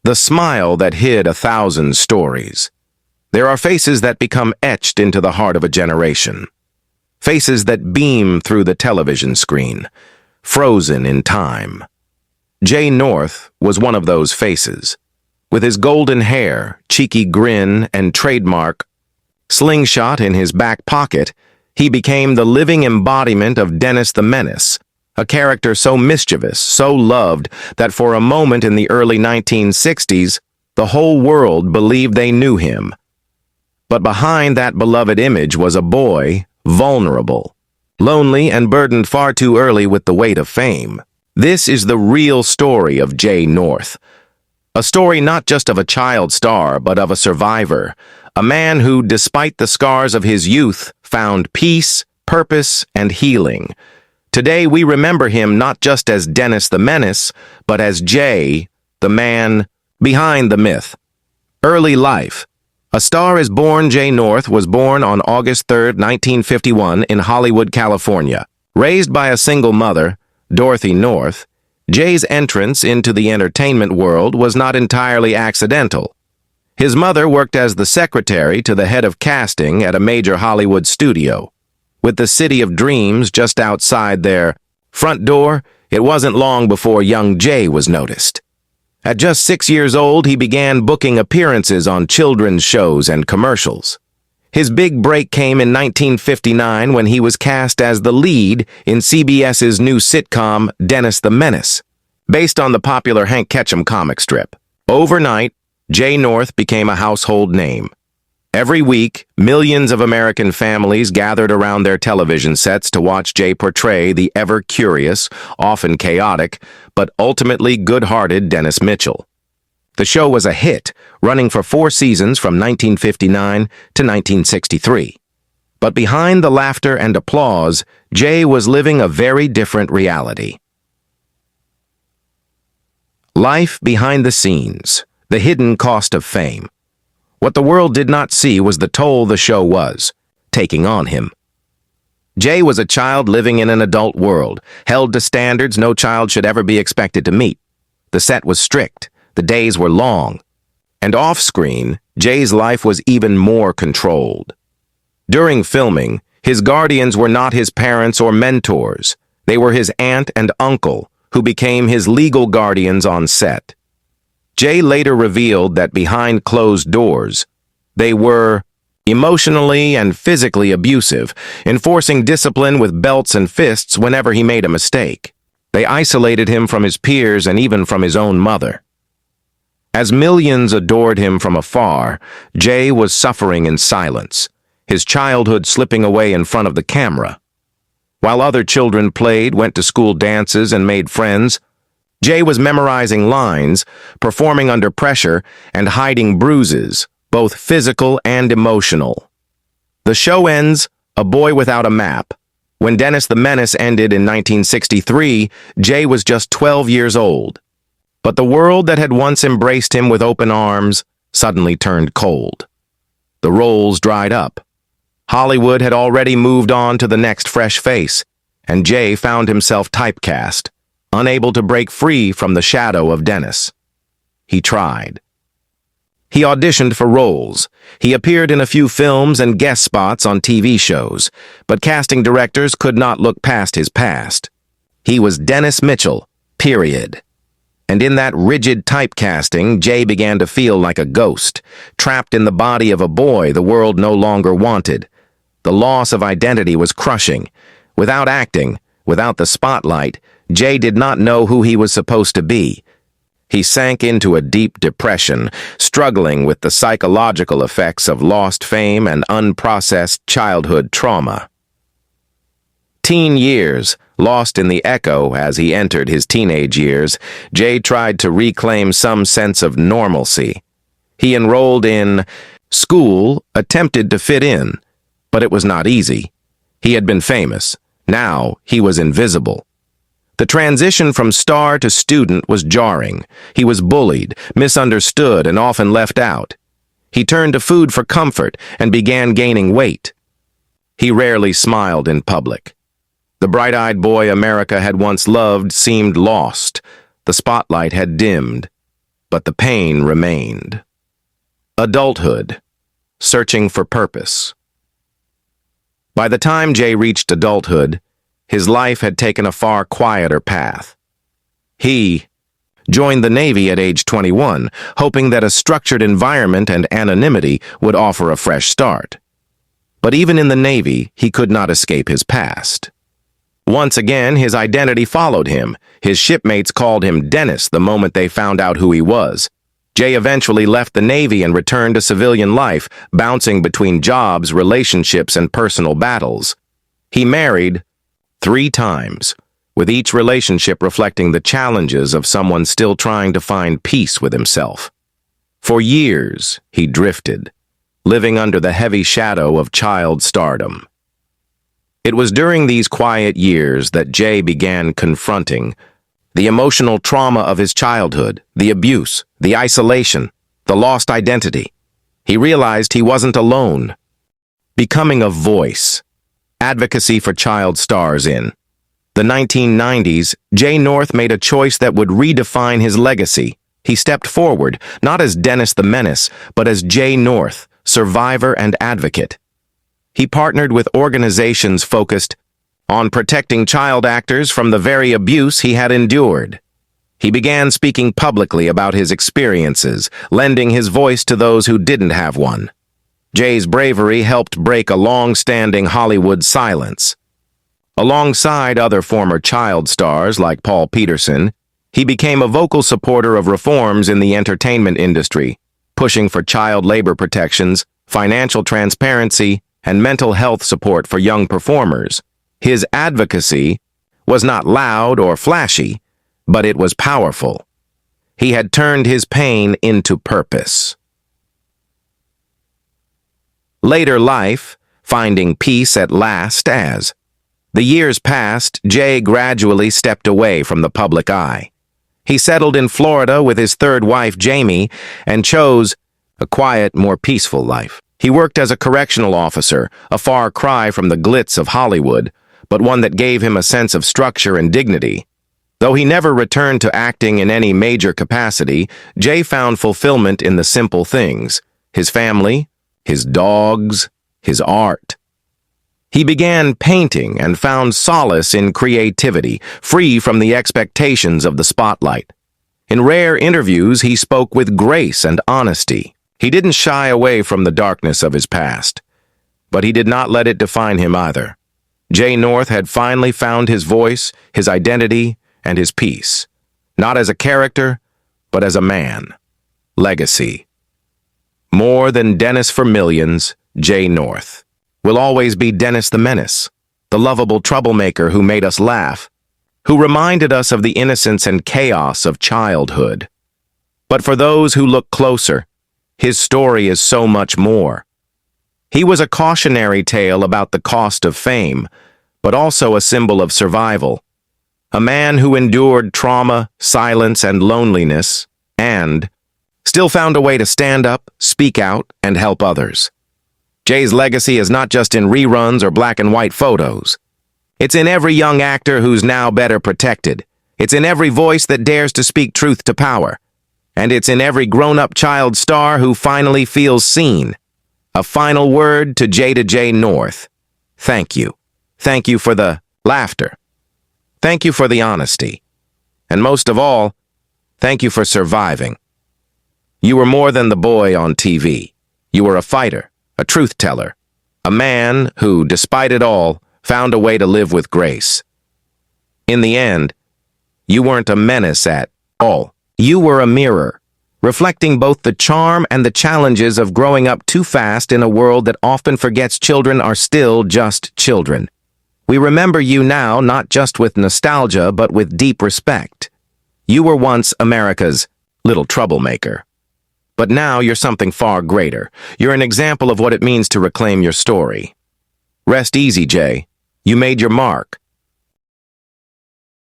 The smile that hid 1,000 stories. There are faces that become etched into the heart of a generation. Faces that beam through the television screen, frozen in time. Jay North was one of those faces. With his golden hair, cheeky grin, and trademark slingshot in his back pocket, he became the living embodiment of Dennis the Menace, a character so mischievous, so loved, that for a moment in the early 1960s, the whole world believed they knew him. But behind that beloved image was a boy, vulnerable, lonely, and burdened far too early with the weight of fame. This is the real story of Jay North. A story not just of a child star, but of a survivor, a man who, despite the scars of his youth, found peace, purpose, and healing. Today we remember him not just as Dennis the Menace, but as Jay, the man behind the myth. Early life. A Star is Born Jay North was born on August 3, 1951 in Hollywood, California. Raised by a single mother, Dorothy North, Jay's entrance into the entertainment world was not entirely accidental. His mother worked as the secretary to the head of casting at a major Hollywood studio. With the City of Dreams just outside their front door, it wasn't long before young Jay was noticed. At just 6 years old, he began booking appearances on children's shows and commercials. His big break came in 1959 when he was cast as the lead in CBS's new sitcom, Dennis the Menace, based on the popular Hank Ketchum comic strip. Overnight, Jay North became a household name. Every week, millions of American families gathered around their television sets to watch Jay portray the ever-curious, often chaotic, but ultimately good-hearted Dennis Mitchell. The show was a hit, running for 4 seasons from 1959 to 1963. But behind the laughter and applause, Jay was living a very different reality. Life behind the scenes, the hidden cost of fame. What the world did not see was the toll the show was taking on him. Jay was a child living in an adult world, held to standards no child should ever be expected to meet. The set was strict. The days were long, and off-screen, Jay's life was even more controlled. During filming, his guardians were not his parents or mentors. They were his aunt and uncle, who became his legal guardians on set. Jay later revealed that behind closed doors, they were emotionally and physically abusive, enforcing discipline with belts and fists whenever he made a mistake. They isolated him from his peers and even from his own mother. As millions adored him from afar, Jay was suffering in silence, his childhood slipping away in front of the camera. While other children played, went to school dances, and made friends, Jay was memorizing lines, performing under pressure, and hiding bruises, both physical and emotional. The show ends, A Boy Without a Map. When Dennis the Menace ended in 1963, Jay was just 12 years old. But the world that had once embraced him with open arms suddenly turned cold. The roles dried up. Hollywood had already moved on to the next fresh face, and Jay found himself typecast, unable to break free from the shadow of Dennis. He tried. He auditioned for roles. He appeared in a few films and guest spots on TV shows, but casting directors could not look past his past. He was Dennis Mitchell, period. And in that rigid typecasting, Jay began to feel like a ghost, trapped in the body of a boy the world no longer wanted. The loss of identity was crushing. Without acting, without the spotlight, Jay did not know who he was supposed to be. He sank into a deep depression, struggling with the psychological effects of lost fame and unprocessed childhood trauma. Teen years. Lost in the echo as he entered his teenage years, Jay tried to reclaim some sense of normalcy. He enrolled in school, attempted to fit in, but it was not easy. He had been famous. Now he was invisible. The transition from star to student was jarring. He was bullied, misunderstood, and often left out. He turned to food for comfort and began gaining weight. He rarely smiled in public. The bright-eyed boy America had once loved seemed lost. The spotlight had dimmed. but the pain remained. Adulthood. Searching for purpose. By the time Jay reached adulthood, his life had taken a far quieter path. He joined the Navy at age 21, hoping that a structured environment and anonymity would offer a fresh start. But even in the Navy, he could not escape his past. Once again, his identity followed him. His shipmates called him Dennis the moment they found out who he was. Jay eventually left the Navy and returned to civilian life, bouncing between jobs, relationships, and personal battles. He married 3 times, with each relationship reflecting the challenges of someone still trying to find peace with himself. For years, he drifted, living under the heavy shadow of child stardom. It was during these quiet years that Jay began confronting the emotional trauma of his childhood, the abuse, the isolation, the lost identity. He realized he wasn't alone. Becoming a voice. Advocacy for child stars in the 1990s, Jay North made a choice that would redefine his legacy. He stepped forward, not as Dennis the Menace, but as Jay North, survivor and advocate. He partnered with organizations focused on protecting child actors from the very abuse he had endured. He began speaking publicly about his experiences, lending his voice to those who didn't have one. Jay's bravery helped break a long-standing Hollywood silence. Alongside other former child stars like Paul Peterson, he became a vocal supporter of reforms in the entertainment industry, pushing for child labor protections, financial transparency, and mental health support for young performers. His advocacy was not loud or flashy, but it was powerful. He had turned his pain into purpose. Later life, finding peace at last as the years passed, Jay gradually stepped away from the public eye. He settled in Florida with his 3rd wife, Jamie, and chose a quiet, more peaceful life. He worked as a correctional officer, a far cry from the glitz of Hollywood, but one that gave him a sense of structure and dignity. Though he never returned to acting in any major capacity, Jay found fulfillment in the simple things: his family, his dogs, his art. He began painting and found solace in creativity, free from the expectations of the spotlight. In rare interviews, he spoke with grace and honesty. He didn't shy away from the darkness of his past, but he did not let it define him either. Jay North had finally found his voice, his identity, and his peace, not as a character, but as a man. Legacy. More than Dennis for millions, Jay North will always be Dennis the Menace, the lovable troublemaker who made us laugh, who reminded us of the innocence and chaos of childhood. But for those who look closer, his story is so much more. He was a cautionary tale about the cost of fame, but also a symbol of survival. A man who endured trauma, silence, and loneliness, and still found a way to stand up, speak out, and help others. Jay's legacy is not just in reruns or black and white photos. It's in every young actor who's now better protected. It's in every voice that dares to speak truth to power. And it's in every grown-up child star who finally feels seen. A final word to Jay North. Thank you. Thank you for the laughter. Thank you for the honesty. And most of all, thank you for surviving. You were more than the boy on TV. You were a fighter, a truth teller, a man who, despite it all, found a way to live with grace. In the end, you weren't a menace at all. You were a mirror, reflecting both the charm and the challenges of growing up too fast in a world that often forgets children are still just children. We remember you now not just with nostalgia, but with deep respect. You were once America's little troublemaker. But now you're something far greater. You're an example of what it means to reclaim your story. Rest easy, Jay. You made your mark.